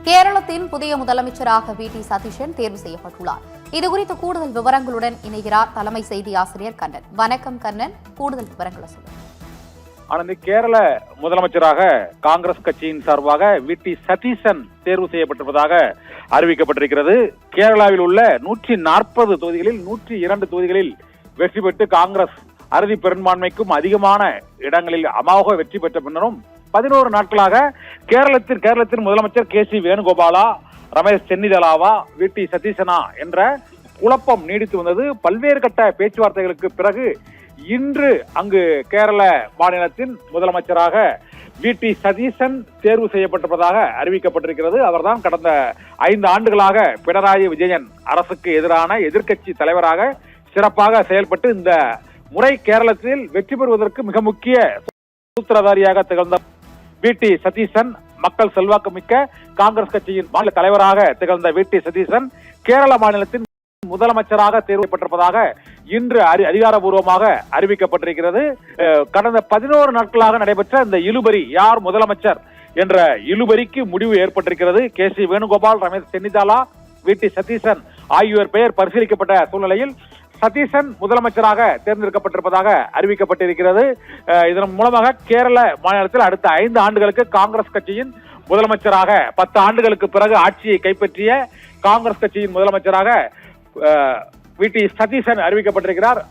கேரளத்தின் புதிய முதலமைச்சராக வி.டி. சதீஷன் தேர்வு செய்யப்பட்டுள்ளார். இதுகுறித்த கூடுதல் விவரங்களுடன் இணைகிறார் தலைமை செய்தி ஆசிரியர் கண்ணன். வணக்கம் கண்ணன், கூடுதல் விவரங்களை சொல்லுங்கள். ஆனந்தி, கேரள முதலமைச்சராக காங்கிரஸ் கட்சியின் சார்பாக வி.டி. சதீஷன் தேர்வு செய்யப்பட்டிருப்பதாக அறிவிக்கப்பட்டிருக்கிறது. கேரளாவில் உள்ள 140 தொகுதிகளில் 102 தொகுதிகளில் வெற்றி பெற்று காங்கிரஸ் அறுதி பெரும்பான்மைக்கும் அதிகமான இடங்களில் அமோக வெற்றி பெற்ற பின்னரும் 11 நாட்களாக கேரளத்தின் முதலமைச்சர் கே.சி. வேணுகோபாலா, ரமேஷ் சென்னிதலாவா, வி.டி. சதீஷனா என்ற குழப்பம் நீடித்து வந்தது. பல்வேறு கட்ட பேச்சுவார்த்தைகளுக்கு பிறகு இன்று அங்கு கேரள மாநிலத்தின் முதலமைச்சராக வி.டி. சதீஷன் தேர்வு செய்யப்பட்டிருப்பதாக அறிவிக்கப்பட்டிருக்கிறது. அவர்தான் கடந்த 5 ஆண்டுகளாக பினராயி விஜயன் அரசுக்கு எதிரான எதிர்க்கட்சி தலைவராக சிறப்பாக செயல்பட்டு இந்த முறை கேரளத்தில் வெற்றி பெறுவதற்கு மிக முக்கிய சூத்திரதாரியாக திகழ்ந்த வி.டி. சதீஷன், மக்கள் செல்வாக்கு மிக்க காங்கிரஸ் கட்சியின் மாநில தலைவராக திகழ்ந்த வி.டி. சதீஷன் கேரள மாநிலத்தின் முதலமைச்சராக தேர்வு செய்யப்பட்டிருப்பதாக இன்று அதிகாரபூர்வமாக அறிவிக்கப்பட்டிருக்கிறது. கடந்த 11 நாட்களாக நடைபெற்ற இந்த இழுபறி, யார் முதலமைச்சர் என்ற இழுபறிக்கு முடிவு ஏற்பட்டிருக்கிறது. கே.சி. வேணுகோபால், ரமேஷ் சென்னிதாலா, வி.டி. சதீஷன் ஆகியோர் பெயர் பரிசீலிக்கப்பட்ட சூழ்நிலையில் சதீஷன் முதலமைச்சராக தேர்ந்தெடுக்கப்பட்டிருப்பதாக அறிவிக்கப்பட்டிருக்கிறது. இதன் மூலமாக கேரள மாநிலத்தில் அடுத்த 5 ஆண்டுகளுக்கு காங்கிரஸ் கட்சியின் முதலமைச்சராக 10 ஆண்டுகளுக்கு பிறகு ஆட்சியை கைப்பற்றிய காங்கிரஸ் கட்சியின் முதலமைச்சராக வி.டி. சதீஷன் அறிவிக்கப்பட்டிருக்கிறார்.